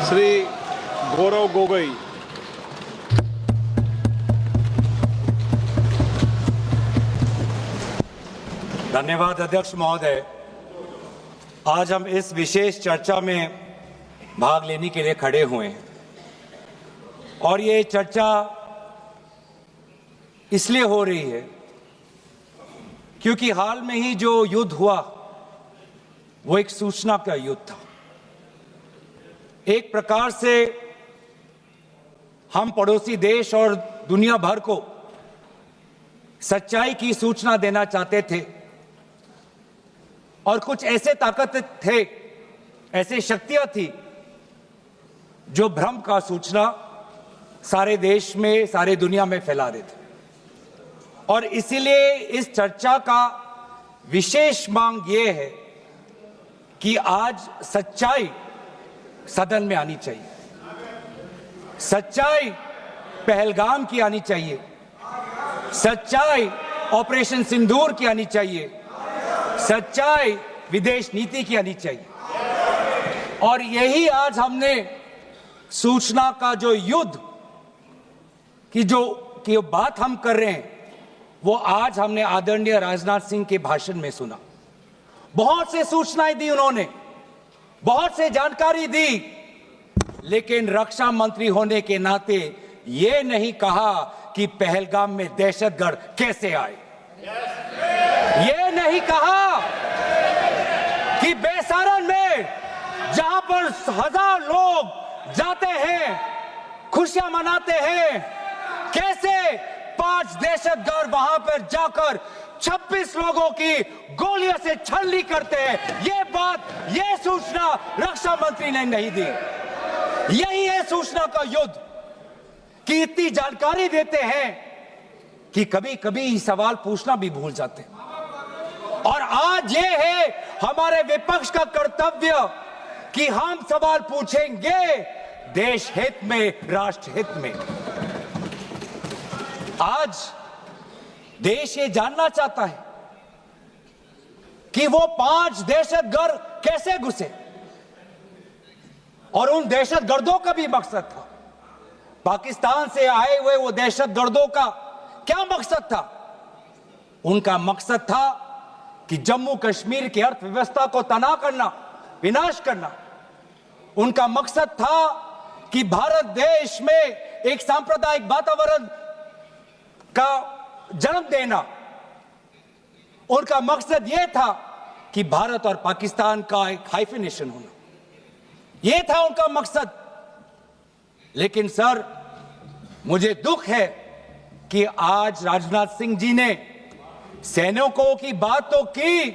श्री गौरव गोगोई। धन्यवाद अध्यक्ष महोदय। आज हम इस विशेष चर्चा में भाग लेने के लिए खड़े हुए हैं और ये चर्चा इसलिए हो रही है क्योंकि हाल में ही जो युद्ध हुआ वो एक सूचना का युद्ध था। एक प्रकार से हम पड़ोसी देश और दुनिया भर को सच्चाई की सूचना देना चाहते थे और कुछ ऐसे ताकत थे, ऐसी शक्तियां थी जो भ्रम का सूचना सारे देश में, सारे दुनिया में फैला रहे थे। और इसीलिए इस चर्चा का विशेष मांग ये है कि आज सच्चाई सदन में आनी चाहिए। सच्चाई पहलगाम की आनी चाहिए, सच्चाई ऑपरेशन सिंदूर की आनी चाहिए, सच्चाई विदेश नीति की आनी चाहिए। और यही आज हमने सूचना का जो युद्ध की बात हम कर रहे हैं वो आज हमने आदरणीय राजनाथ सिंह के भाषण में सुना। बहुत से सूचनाएं दी उन्होंने, बहुत से जानकारी दी, लेकिन रक्षा मंत्री होने के नाते ये नहीं कहा कि पहलगाम में दहशतगर्द कैसे आए। ये नहीं कहा कि बेसारन में जहां पर 1000 लोग जाते हैं, खुशियां मनाते हैं, कैसे 5 दहशतगर्द वहां पर जाकर 26 लोगों की गोलियों से छलनी करते हैं। ये सूचना रक्षा मंत्री ने नहीं दी। यही है सूचना का युद्ध कि इतनी जानकारी देते हैं कि कभी कभी सवाल पूछना भी भूल जाते हैं। और आज ये है हमारे विपक्ष का कर्तव्य कि हम सवाल पूछेंगे देश हित में, राष्ट्र हित में। आज देश ये जानना चाहता है कि वो 5 दहशतगर्द कैसे घुसे और उन दहशतगर्दों का भी मकसद था। पाकिस्तान से आए हुए वो दहशतगर्दों का क्या मकसद था? उनका मकसद था कि जम्मू कश्मीर की अर्थव्यवस्था को तनाव करना, विनाश करना। उनका मकसद था कि भारत देश में एक सांप्रदायिक वातावरण का जन्म देना। उनका मकसद यह था कि भारत और पाकिस्तान का एक हाइफिनेशन होना, यह था उनका मकसद। लेकिन सर, मुझे दुख है कि आज राजनाथ सिंह जी ने सैनिकों की बात तो की,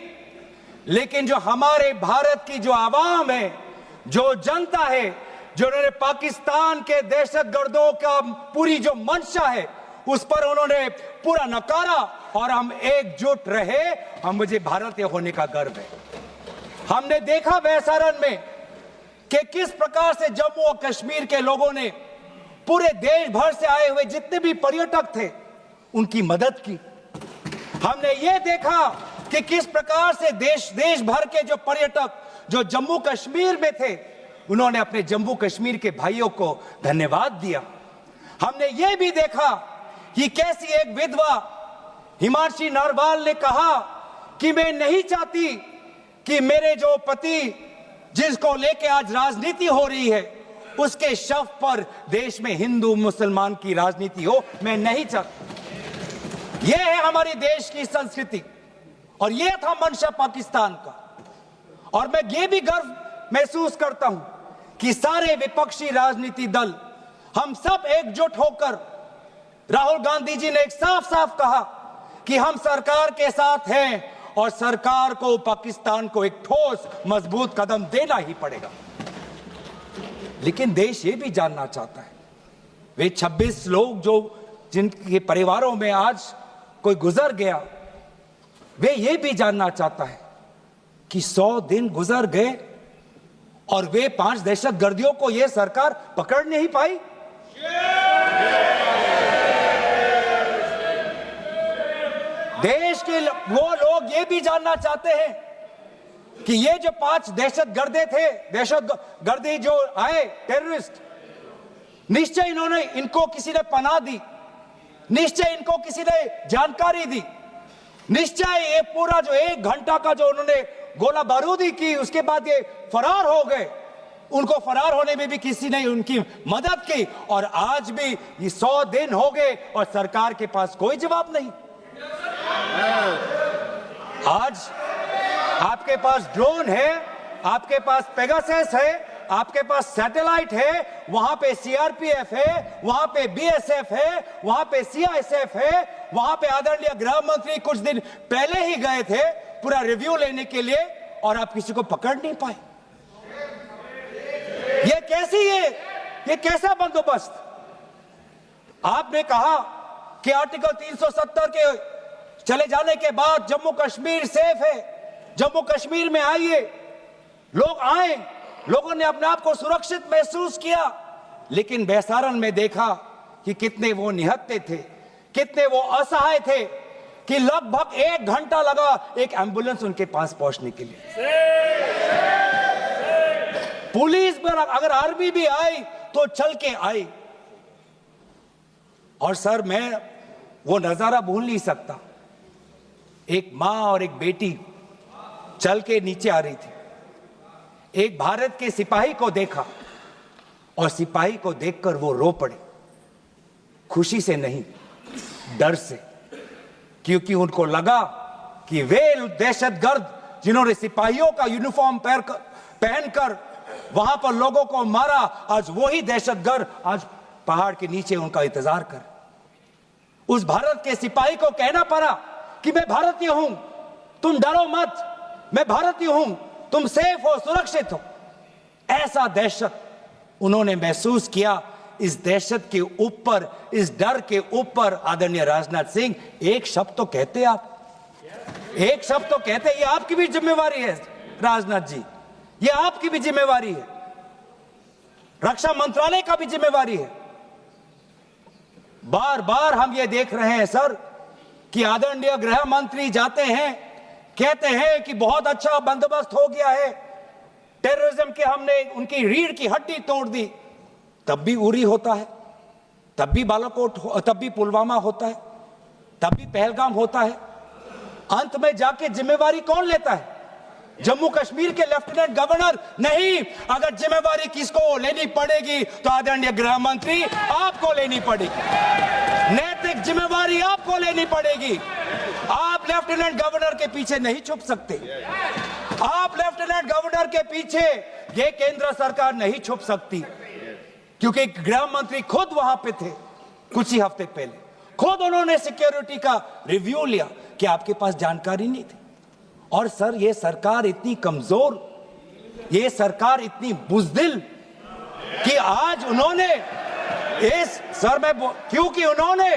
लेकिन जो हमारे भारत की जो आवाम है, जो जनता है, जो उन्होंने पाकिस्तान के दहशतगर्दों का पूरी जो मंशा है उस पर उन्होंने पूरा नकारा और हम एकजुट रहे। मुझे भारतीय होने का गर्व है। हमने देखा वैसारन में कि किस प्रकार से जम्मू और कश्मीर के लोगों ने पूरे देश भर से आए हुए जितने भी पर्यटक थे उनकी मदद की। हमने ये देखा कि किस प्रकार से देश भर के जो पर्यटक जो जम्मू कश्मीर में थे उन्होंने अपने जम्मू कश्मीर के भाइयों को धन्यवाद दिया। हमने ये भी देखा कि कैसी एक विधवा हिमांशी नरवाल ने कहा कि मैं नहीं चाहती कि मेरे जो पति जिसको लेके आज राजनीति हो रही है उसके शव पर देश में हिंदू मुसलमान की राजनीति हो, मैं नहीं चाहती। यह है हमारे देश की संस्कृति और यह था मंशा पाकिस्तान का। और मैं ये भी गर्व महसूस करता हूं कि सारे विपक्षी राजनीति दल हम सब एकजुट होकर, राहुल गांधी जी ने एक साफ साफ कहा कि हम सरकार के साथ हैं और सरकार को पाकिस्तान को एक ठोस मजबूत कदम देना ही पड़ेगा। लेकिन देश ये भी जानना चाहता है, वे 26 लोग जो जिनके परिवारों में आज कोई गुजर गया, वे ये भी जानना चाहता है कि 100 दिन गुजर गए और वे 5 दहशतगर्दियों को यह सरकार पकड़ नहीं पाई। देश के वो लोग ये भी जानना चाहते हैं कि ये जो 5 दहशतगर्दे थे, दहशतगर्दी जो आए टेररिस्ट, निश्चय इनको किसी ने पनाह दी, निश्चय इनको किसी ने जानकारी दी, निश्चय ये पूरा जो 1 घंटा का जो उन्होंने गोला बारूदी की, उसके बाद ये फरार हो गए, उनको फरार होने में भी किसी ने उनकी मदद की। और आज भी ये 100 दिन हो गए और सरकार के पास कोई जवाब नहीं। आज आपके पास ड्रोन है, आपके पास पेगासस है, आपके पास सैटेलाइट है, वहां पे सीआरपीएफ है, वहां पे बीएसएफ है, वहां पे सीआईएसएफ है, वहां पे आदरणीय गृह मंत्री कुछ दिन पहले ही गए थे पूरा रिव्यू लेने के लिए, और आप किसी को पकड़ नहीं पाए। ये कैसी है, ये कैसा बंदोबस्त? आपने कहा कि आर्टिकल 370 के चले जाने के बाद जम्मू कश्मीर सेफ है, जम्मू कश्मीर में आइए, लोग आए, लोगों ने अपने आप को सुरक्षित महसूस किया। लेकिन बेसारन में देखा कि कितने वो निहत्थे थे, कितने वो असहाय थे, कि लगभग 1 घंटा लगा एक एम्बुलेंस उनके पास पहुंचने के लिए। पुलिस पर अगर आर्मी भी आई तो चल के आई। और सर, मैं वो नजारा भूल नहीं सकता, एक मां और एक बेटी चल के नीचे आ रही थी, एक भारत के सिपाही को देखा और सिपाही को देखकर वो रो पड़े, खुशी से नहीं, डर से, क्योंकि उनको लगा कि वे दहशतगर्द जिन्होंने सिपाहियों का यूनिफॉर्म पहनकर वहां पर लोगों को मारा, आज वही दहशतगर्द आज पहाड़ के नीचे उनका इंतजार कर। उस भारत के सिपाही को कहना पड़ा कि मैं भारतीय हूं, तुम डरो मत, मैं भारतीय हूं, तुम सेफ हो, सुरक्षित हो। ऐसा दहशत उन्होंने महसूस किया। इस दहशत के ऊपर, इस डर के ऊपर आदरणीय राजनाथ सिंह एक शब्द तो कहते, आप एक शब्द तो कहते, ये आपकी भी जिम्मेवारी है राजनाथ जी, ये आपकी भी जिम्मेवारी है, रक्षा मंत्रालय का भी जिम्मेवारी है। बार बार हम ये देख रहे हैं सर कि आदरणीय गृह मंत्री जाते हैं, कहते हैं कि बहुत अच्छा बंदोबस्त हो गया है, टेररिज्म के हमने उनकी रीढ़ की हड्डी तोड़ दी। तब भी उरी होता है, तब भी बालाकोट, तब भी पुलवामा होता है, तब भी पहलगाम होता है। अंत में जाके जिम्मेवारी कौन लेता है? जम्मू कश्मीर के लेफ्टिनेंट गवर्नर नहीं। अगर जिम्मेवारी किसको लेनी पड़ेगी तो आदरणीय गृह मंत्री आपको लेनी पड़ेगी, नैतिक जिम्मेवारी आपको लेनी पड़ेगी। आप लेफ्टिनेंट गवर्नर के पीछे नहीं छुप सकते, आप लेफ्टिनेंट गवर्नर के पीछे ये केंद्र सरकार नहीं छुप सकती, क्योंकि गृह मंत्री खुद वहां पे थे कुछ ही हफ्ते पहले, खुद उन्होंने सिक्योरिटी का रिव्यू लिया कि आपके पास जानकारी नहीं थी। और सर, ये सरकार इतनी कमजोर, ये सरकार इतनी बुज़दिल कि आज उन्होंने इस सर में, क्योंकि उन्होंने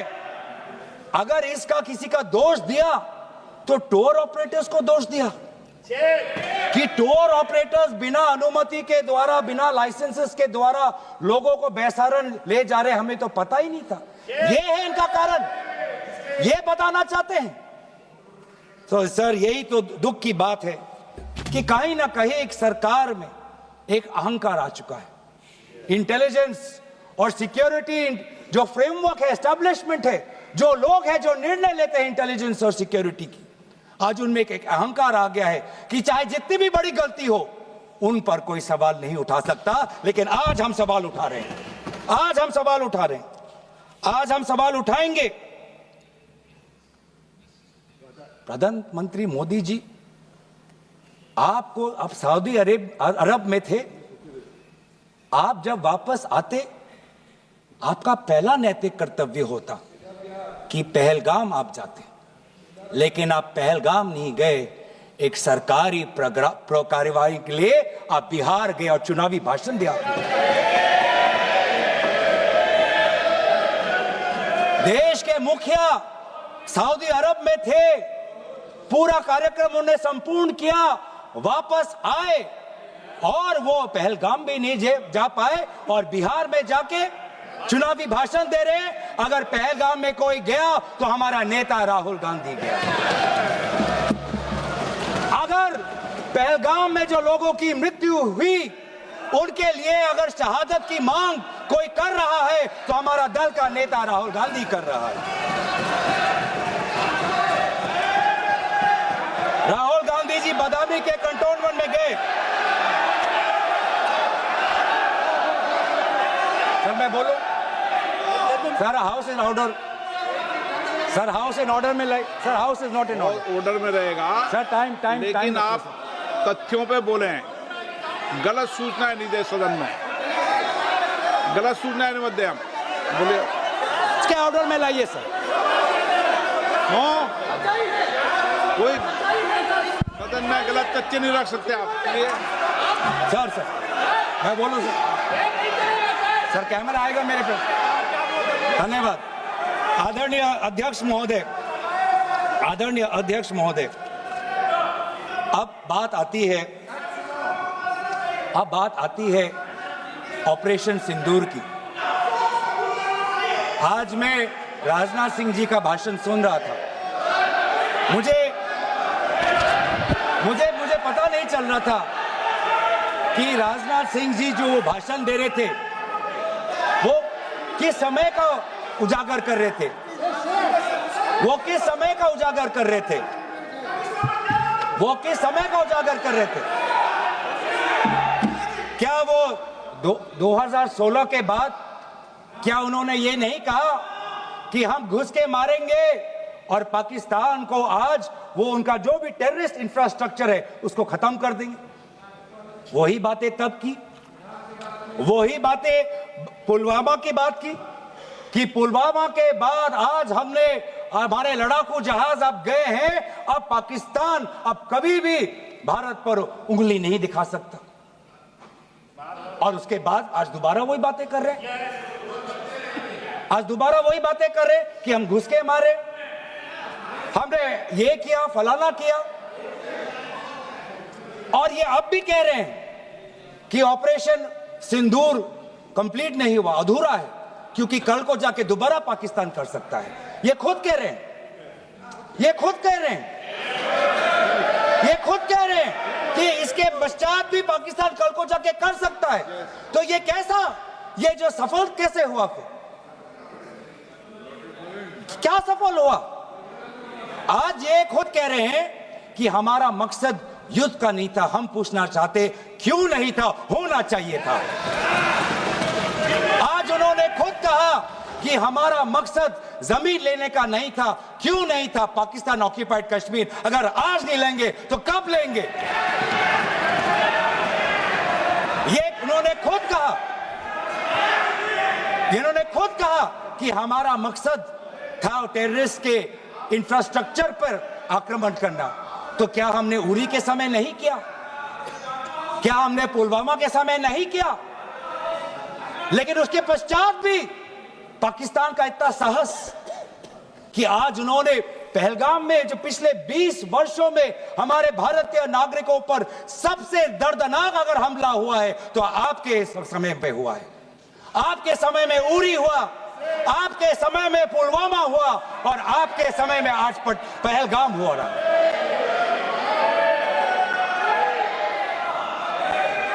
अगर इसका किसी का दोष दिया तो टूर ऑपरेटर्स को दोष दिया कि टूर ऑपरेटर्स बिना अनुमति के द्वारा, बिना लाइसेंसेस के द्वारा लोगों को बेसारन ले जा रहे, हमें तो पता ही नहीं था। ये है इनका कारण, ये बताना चाहते हैं। तो सर, यही तो दुख की बात है कि कहीं ना कहीं एक सरकार में एक अहंकार आ चुका है। इंटेलिजेंस और सिक्योरिटी जो फ्रेमवर्क है, एस्टैब्लिशमेंट है, जो लोग हैं जो निर्णय लेते हैं इंटेलिजेंस और सिक्योरिटी की, आज उनमें एक अहंकार आ गया है कि चाहे जितनी भी बड़ी गलती हो उन पर कोई सवाल नहीं उठा सकता। लेकिन आज हम सवाल उठा रहे हैं, आज हम सवाल उठा रहे हैं, आज हम सवाल उठाएंगे। प्रधानमंत्री मोदी जी, आपको, आप सऊदी अरब में थे, आप जब वापस आते आपका पहला नैतिक कर्तव्य होता कि पहलगाम आप जाते, लेकिन आप पहलगाम नहीं गए, एक सरकारी कार्यवाही के लिए आप बिहार गए और चुनावी भाषण दिया। देश के मुखिया सऊदी अरब में थे, पूरा कार्यक्रम उन्होंने संपूर्ण किया, वापस आए और वो पहलगाम भी नहीं जा पाए और बिहार में जाके चुनावी भाषण दे रहे हैं। अगर पहलगाम में कोई गया तो हमारा नेता राहुल गांधी गया। अगर पहलगाम में जो लोगों की मृत्यु हुई, उनके लिए अगर शहादत की मांग कोई कर रहा है तो हमारा दल का नेता राहुल गांधी कर रहा है। राहुल गांधी जी बदामी के कंटोनमेंट में गए। सर मैं बोलूं? Sir house in order. Sir house in order में like. Sir house is not in order में रहेगा सर। टाइम लेकिन आप तथ्यों पे बोलें, गलत सूचनाएं नहीं दे सदन में, गलत सूचनाएं मत दे। हम बोलिए इसके ऑर्डर में लाइए सर। कोई सदन में गलत तथ्य नहीं रख सकते आप। सर मैं बोलूं सर कैमरा आएगा मेरे पे। धन्यवाद। आदरणीय अध्यक्ष महोदय, अब बात आती है ऑपरेशन सिंदूर की। आज मैं राजनाथ सिंह जी का भाषण सुन रहा था। मुझे पता नहीं चल रहा था कि राजनाथ सिंह जी जो भाषण दे रहे थे वो किस समय का उजागर कर रहे थे। क्या वो 2016 के बाद क्या उन्होंने ये नहीं कहा कि हम घुस के मारेंगे और पाकिस्तान को आज वो उनका जो भी टेररिस्ट इंफ्रास्ट्रक्चर है उसको खत्म कर देंगे? वही बातें तब की, वही बातें पुलवामा की बात की कि पुलवामा के बाद आज हमारे लड़ाकू जहाज अब गए हैं, अब पाकिस्तान अब कभी भी भारत पर उंगली नहीं दिखा सकता। और उसके बाद आज दोबारा वही बातें कर रहे हैं। कि हम घुस के मारे, हमने ये किया, फलाना किया। और ये अब भी कह रहे हैं कि ऑपरेशन सिंदूर कंप्लीट नहीं हुआ, अधूरा है, क्योंकि कल को जाके दोबारा पाकिस्तान कर सकता है। ये खुद कह रहे हैं कि इसके पश्चात भी पाकिस्तान कल को जाके कर सकता है। तो ये जो सफल कैसे हुआ? फिर क्या सफल हुआ? आज ये खुद कह रहे हैं कि हमारा मकसद युद्ध का नहीं था। हम पूछना चाहते क्यों नहीं था, होना चाहिए था। आज उन्होंने खुद कहा कि हमारा मकसद जमीन लेने का नहीं था। क्यों नहीं था? पाकिस्तान ऑक्यूपाइड कश्मीर अगर आज नहीं लेंगे तो कब लेंगे? ये इन्होंने खुद कहा कि हमारा मकसद था टेररिस्ट के इंफ्रास्ट्रक्चर पर आक्रमण करना। तो क्या हमने उरी के समय नहीं किया? क्या हमने पुलवामा के समय नहीं किया? लेकिन उसके पश्चात भी पाकिस्तान का इतना साहस कि आज उन्होंने पहलगाम में जो पिछले 20 वर्षों में हमारे भारतीय नागरिकों पर सबसे दर्दनाक अगर हमला हुआ है तो आपके समय पे हुआ है। आपके समय में उरी हुआ, आपके समय में पुलवामा हुआ और आपके समय में आज पहलगाम हो रहा है।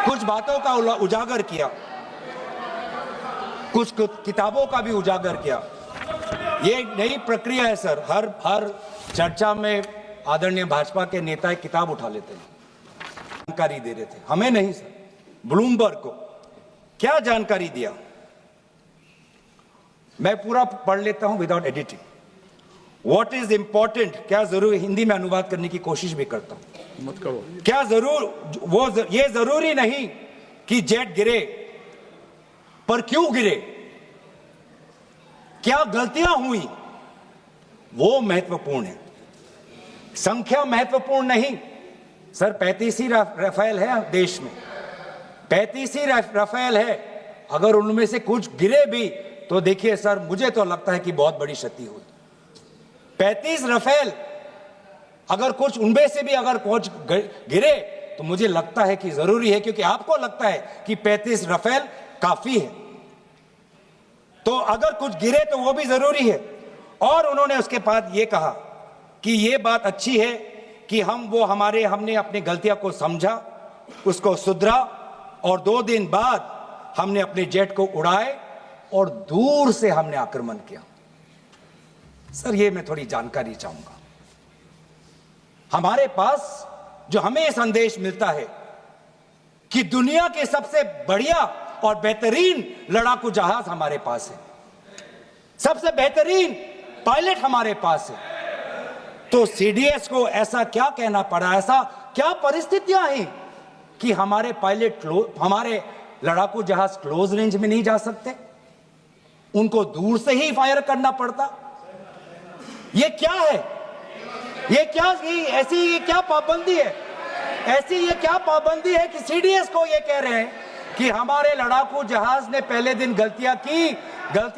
कुछ बातों का उजागर किया, कुछ किताबों का भी उजागर किया। ये नई प्रक्रिया है सर। हर चर्चा में आदरणीय भाजपा के नेता एक किताब उठा लेते हैं, जानकारी दे रहे थे। हमें नहीं सर, ब्लूमबर्ग को क्या जानकारी दिया, मैं पूरा पढ़ लेता हूं without editing. What is important, क्या जरूरी, हिंदी में अनुवाद करने की कोशिश भी करता हूं। मत करो। क्या ये जरूरी नहीं कि जेट गिरे, पर क्यों गिरे, क्या गलतियां हुई, वो महत्वपूर्ण है। संख्या महत्वपूर्ण नहीं सर। 35 ही राफेल है देश में, 35 ही राफेल है। अगर उनमें से कुछ गिरे भी तो देखिए सर, मुझे तो लगता है कि बहुत बड़ी क्षति हुई। 35 राफेल, अगर कुछ उनमें से भी अगर कुछ गिरे तो मुझे लगता है कि जरूरी है, क्योंकि आपको लगता है कि 35 राफेल काफी है, तो अगर कुछ गिरे तो वो भी जरूरी है। और उन्होंने उसके बाद ये कहा कि ये बात अच्छी है कि हमने अपनी गलतियों को समझा, उसको सुधरा और 2 दिन बाद हमने अपने जेट को उड़ाए और दूर से हमने आक्रमण किया। सर, ये मैं थोड़ी जानकारी चाहूंगा। हमारे पास जो हमें ये संदेश मिलता है कि दुनिया के सबसे बढ़िया और बेहतरीन लड़ाकू जहाज हमारे पास है, सबसे बेहतरीन पायलट हमारे पास है, तो सीडीएस को ऐसा क्या कहना पड़ा, ऐसा क्या परिस्थितियां हैं कि हमारे हमारे लड़ाकू जहाज क्लोज रेंज में नहीं जा सकते, उनको दूर से ही फायर करना पड़ता? ये क्या है? ये क्या पाबंदी है? ये क्या पाबंदी है कि सीडीएस को ये कह रहे हैं कि हमारे लड़ाकू जहाज ने पहले दिन गलतियां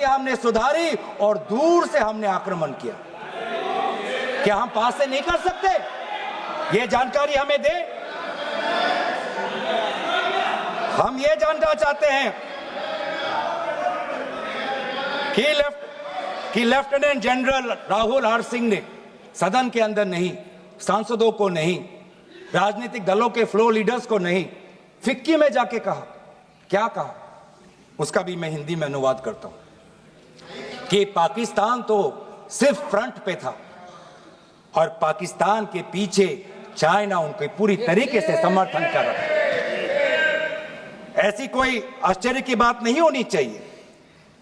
हमने सुधारी और दूर से हमने आक्रमण किया। क्या हम पास से नहीं कर सकते? ये जानकारी हमें दे। हम ये जानना चाहते हैं कि lieutenant general Rahul R Singh ने सदन के अंदर नहीं, सांसदों को नहीं, राजनीतिक दलों के फ्लो लीडर्स को नहीं, फिक्की में जाके कहा। क्या कहा? उसका भी मैं हिंदी में अनुवाद करता हूं कि पाकिस्तान तो सिर्फ फ्रंट पे था और पाकिस्तान के पीछे चाइना उनके पूरी तरीके से समर्थन कर रहा है। ऐसी कोई आश्चर्य की बात नहीं होनी चाहिए,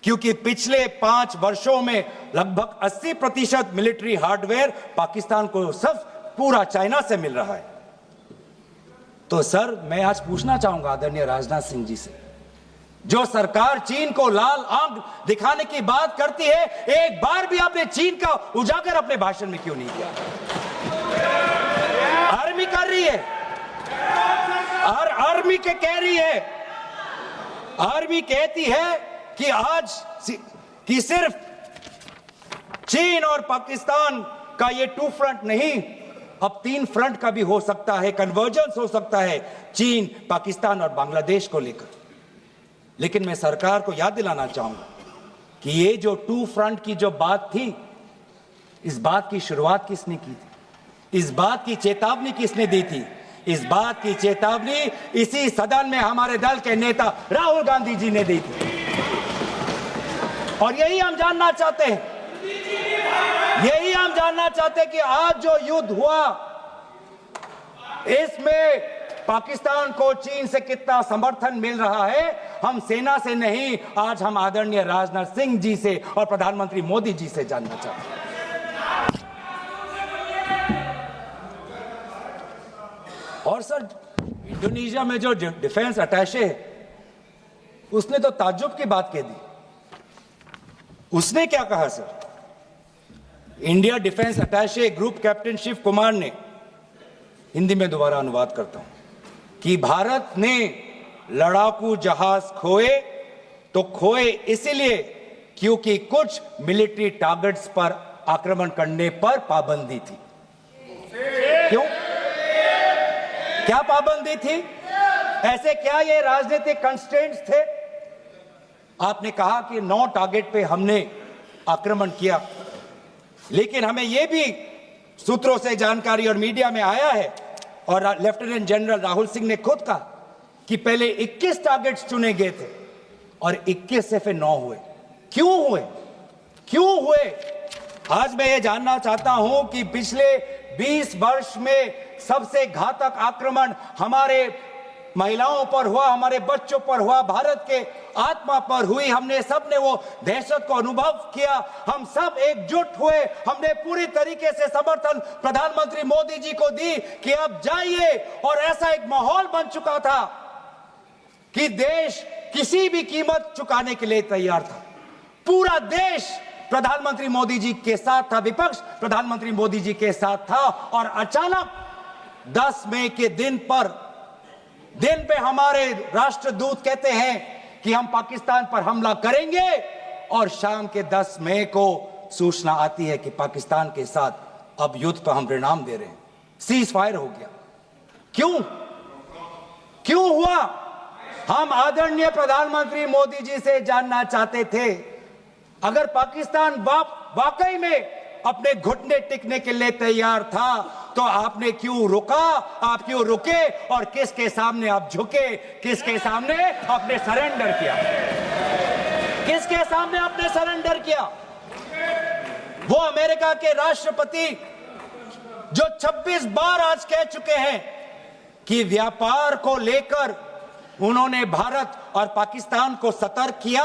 क्योंकि पिछले 5 वर्षों में लगभग 80% मिलिट्री हार्डवेयर पाकिस्तान को सब पूरा चाइना से मिल रहा है। तो सर, मैं आज पूछना चाहूंगा आदरणीय राजनाथ सिंह जी से, जो सरकार चीन को लाल आंख दिखाने की बात करती है, एक बार भी आपने चीन का उजागर अपने भाषण में क्यों नहीं किया? आर्मी कर रही है और आर्मी के कह रही है, आर्मी कहती है कि सिर्फ चीन और पाकिस्तान का ये 2 फ्रंट नहीं, अब 3 फ्रंट का भी हो सकता है, कन्वर्जेंस हो सकता है चीन, पाकिस्तान और बांग्लादेश को लेकर। लेकिन मैं सरकार को याद दिलाना चाहूंगा कि ये जो 2 फ्रंट की जो बात थी, इस बात की शुरुआत किसने की थी? इस बात की चेतावनी किसने दी थी? इस बात की चेतावनी इसी सदन में हमारे दल के नेता राहुल गांधी जी ने दी थी। और यही हम जानना चाहते हैं, कि आज जो युद्ध हुआ, इसमें पाकिस्तान को चीन से कितना समर्थन मिल रहा है, हम सेना से नहीं, आज हम आदरणीय राजनाथ सिंह जी से और प्रधानमंत्री मोदी जी से जानना चाहते हैं। और सर, इंडोनेशिया में जो डिफेंस अटैचे है, उसने तो ताज्जुब की बात कह दी। उसने क्या कहा sir? India defence attache group captain Shiv Kumar ने, हिंदी में दोबारा अनुवाद करता हूं, कि भारत ने लड़ाकू जहाज खोए इसलिए क्योंकि कुछ मिलिट्री टारगेट्स पर आक्रमण करने पर पाबंदी थी। क्यों? क्या पाबंदी थी? ऐसे क्या ये राजनीतिक कंस्ट्रेंट्स थे? आपने कहा कि 9 टारगेट पे हमने आक्रमण किया, लेकिन हमें यह भी सूत्रों से जानकारी और मीडिया में आया है, और लेफ्टिनेंट जनरल राहुल सिंह ने खुद कहा कि पहले 21 टारगेट्स चुने गए थे और 21 से फिर 9 हुए। क्यों हुए? आज मैं ये जानना चाहता हूं कि पिछले 20 वर्ष में सबसे घातक आक्रमण हमारे महिलाओं पर हुआ, हमारे बच्चों पर हुआ, भारत के आत्मा पर हुई। हमने सब ने वो दहशत को अनुभव किया, हम सब एकजुट हुए, हमने पूरी तरीके से समर्थन प्रधानमंत्री मोदी जी को दी कि अब जाइए, और ऐसा एक माहौल बन चुका था कि देश किसी भी कीमत चुकाने के लिए तैयार था। पूरा देश प्रधानमंत्री मोदी जी के साथ था, विपक्ष प्रधानमंत्री मोदी जी के साथ था, और अचानक 10 मई के दिन पे हमारे राष्ट्रदूत कहते हैं कि हम पाकिस्तान पर हमला करेंगे, और शाम के 10 मई को सूचना आती है कि पाकिस्तान के साथ अब युद्ध पर हम परिणाम दे रहे हैं, सीज फायर हो गया। क्यों हुआ? हम आदरणीय प्रधानमंत्री मोदी जी से जानना चाहते थे, अगर पाकिस्तान वाकई में अपने घुटने टिकने के लिए तैयार था, तो आपने क्यों रुका, आप क्यों रुके और किसके सामने आप झुके, किसके सामने आपने सरेंडर किया, किसके सामने आपने सरेंडर किया? वो अमेरिका के राष्ट्रपति जो 26 बार आज कह चुके हैं कि व्यापार को लेकर उन्होंने भारत और पाकिस्तान को सतर्क किया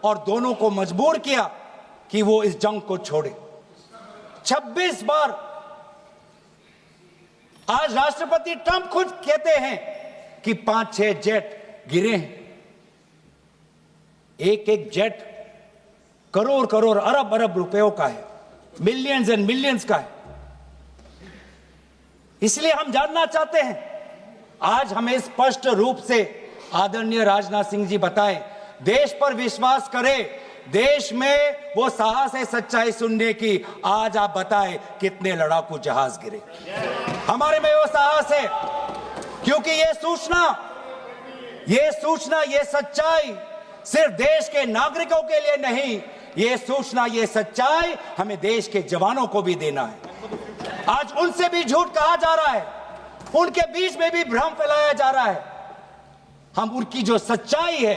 और दोनों को मजबूर किया कि वो इस जंग को छोड़े। 26 बार। आज राष्ट्रपति ट्रंप खुद कहते हैं कि 5-6 जेट गिरे हैं। एक एक जेट करोड़ करोड़ अरब अरब रुपयों का है, मिलियंस एंड मिलियंस का है। इसलिए हम जानना चाहते हैं, आज हमें स्पष्ट रूप से आदरणीय राजनाथ सिंह जी बताएं, देश पर विश्वास करें, देश में वो साहस है सच्चाई सुनने की। आज आप बताएं कितने लड़ाकू जहाज गिरे? हमारे में वो साहस है, क्योंकि ये सूचना, ये सच्चाई सिर्फ देश के नागरिकों के लिए नहीं, ये सूचना, ये सच्चाई हमें देश के जवानों को भी देना है। आज उनसे भी झूठ कहा जा रहा है, उनके बीच में भी भ्रम फैलाया जा रहा है। हम उनकी जो सच्चाई है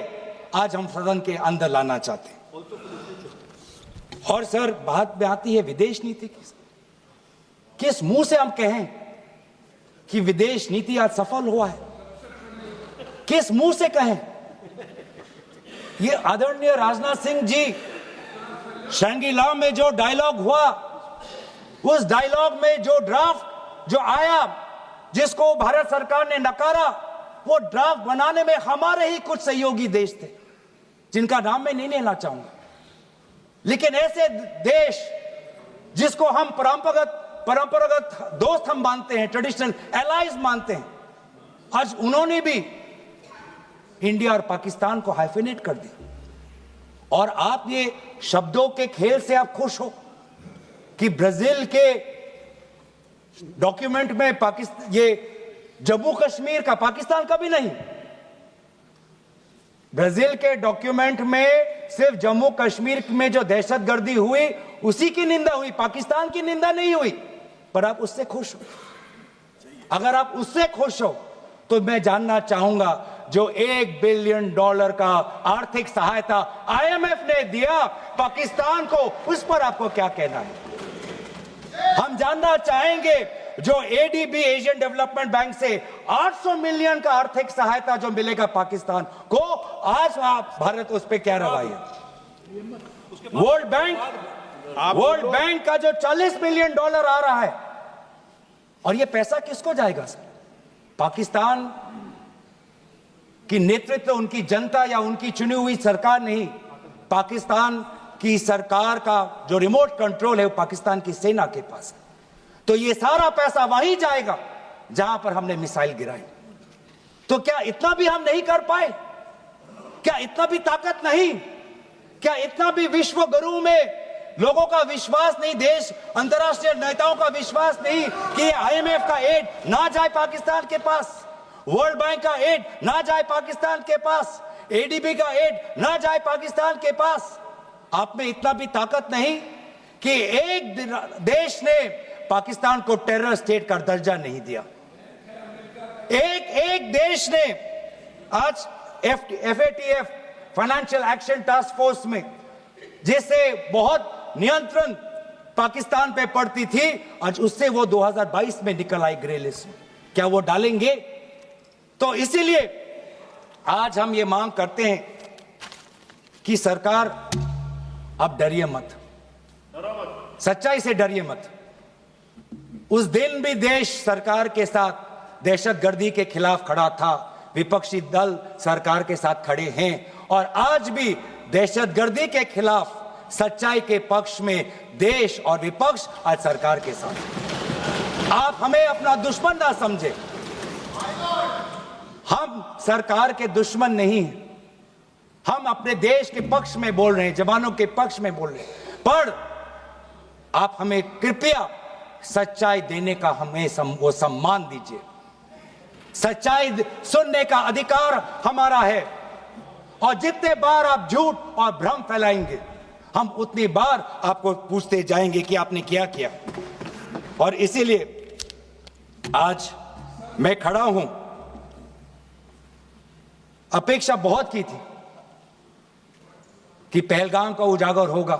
आज हम सदन के अंदर लाना चाहते हैं। और सर, बात में आती है विदेश नीति की। किस मुंह से हम कहें कि विदेश नीति आज सफल हुआ है? किस मुंह से कहें? ये आदरणीय राजनाथ सिंह जी, शंगीला में जो डायलॉग हुआ, उस डायलॉग में जो ड्राफ्ट जो आया, जिसको भारत सरकार ने नकारा, वो ड्राफ्ट बनाने में हमारे ही कुछ सहयोगी देश थे, जिनका नाम मैं नहीं लेना चाहूंगा। लेकिन ऐसे देश जिसको हम परंपरागत दोस्त हम मानते हैं, ट्रेडिशनल एलाइज मानते हैं, आज उन्होंने भी इंडिया और पाकिस्तान को हाइफिनेट कर दिया। और आप ये शब्दों के खेल से आप खुश हो कि ब्राजील के डॉक्यूमेंट में पाकिस्तान, ये जम्मू कश्मीर का पाकिस्तान का भी नहीं, ब्राजील के डॉक्यूमेंट में सिर्फ जम्मू कश्मीर में जो दहशतगर्दी हुई उसी की निंदा हुई, पाकिस्तान की निंदा नहीं हुई। पर आप उससे खुश हो? अगर आप उससे खुश हो तो मैं जानना चाहूंगा, जो $1 बिलियन का आर्थिक सहायता IMF ने दिया पाकिस्तान को, उस पर आपको क्या कहना है? हम जानना चाहेंगे, जो ADB एशियन डेवलपमेंट बैंक से 800 मिलियन का आर्थिक सहायता जो मिलेगा पाकिस्तान को, आज भारत उस पर क्या रवैया? वर्ल्ड बैंक का जो $40 मिलियन आ रहा है, और ये पैसा किसको जाएगा सर? पाकिस्तान की नेतृत्व उनकी जनता या उनकी चुनी हुई सरकार नहीं, पाकिस्तान की सरकार का जो रिमोट कंट्रोल है वो पाकिस्तान की सेना के पास है। तो ये सारा पैसा वहीं जाएगा जहां पर हमने मिसाइल गिराई। तो क्या इतना भी हम नहीं कर पाए? क्या इतना भी ताकत नहीं? क्या इतना भी विश्व गुरु में लोगों का विश्वास नहीं, देश अंतर्राष्ट्रीय नेताओं का विश्वास नहीं कि IMF का एड ना जाए पाकिस्तान के पास, वर्ल्ड बैंक का एड ना जाए पाकिस्तान के पास, ADB का एड ना जाए पाकिस्तान के पास? आप में इतना भी ताकत नहीं कि एक देश ने पाकिस्तान को टेरर स्टेट का दर्जा नहीं दिया। एक देश ने आज FATF financial action task force में, जिससे बहुत नियंत्रण पाकिस्तान पे पड़ती थी, आज उससे वो 2022 में निकल आई ग्रे लिस्ट में। क्या वो डालेंगे? तो इसीलिए आज हम ये मांग करते हैं कि सरकार अब डरिए मत, सच्चाई से डरिए मत। उस दिन भी देश सरकार के साथ दहशतगर्दी के खिलाफ खड़ा था, विपक्षी दल सरकार के साथ खड़े हैं, और आज भी दहशतगर्दी के खिलाफ सच्चाई के पक्ष में देश और विपक्ष आज सरकार के साथ। आप हमें अपना दुश्मन ना समझे, हम सरकार के दुश्मन नहीं हैं, हम अपने देश के पक्ष में बोल रहे हैं, जवानों के पक्ष में बोल रहे हैं। पर आप हमें कृपया सच्चाई देने का हमें वो सम्मान दीजिए। सच्चाई सुनने का अधिकार हमारा है, और जितने बार आप झूठ और भ्रम फैलाएंगे, हम उतनी बार आपको पूछते जाएंगे कि आपने क्या किया। और इसीलिए आज मैं खड़ा हूं, अपेक्षा बहुत की थी कि पहलगाम का उजागर होगा,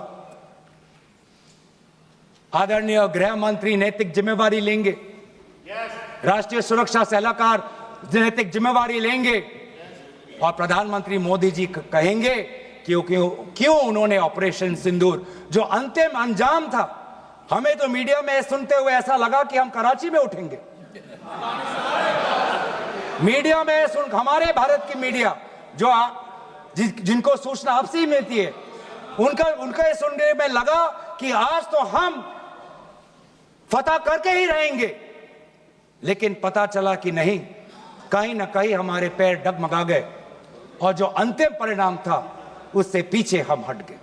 आदरणीय गृह मंत्री नैतिक जिम्मेवारी लेंगे, राष्ट्रीय सुरक्षा सलाहकार नैतिक जिम्मेवारी लेंगे और प्रधानमंत्री मोदी जी कहेंगे क्यों उन्होंने ऑपरेशन सिंदूर जो अंतिम अंजाम था, हमें तो मीडिया में सुनते हुए ऐसा लगा कि हम कराची में उठेंगे। मीडिया में हमारे भारत की मीडिया जो जिनको सूचना आपसे ही मिलती है, उनका सुनने में लगा कि आज तो हम फतह करके ही रहेंगे, लेकिन पता चला कि नहीं, कहीं ना कहीं हमारे पैर डगमगा गए और जो अंतिम परिणाम था उससे पीछे हम हट गए।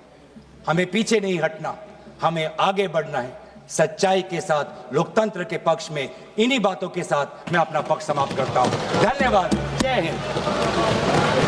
हमें पीछे नहीं हटना, हमें आगे बढ़ना है सच्चाई के साथ, लोकतंत्र के पक्ष में। इन्हीं बातों के साथ मैं अपना पक्ष समाप्त करता हूं। धन्यवाद। जय हिंद।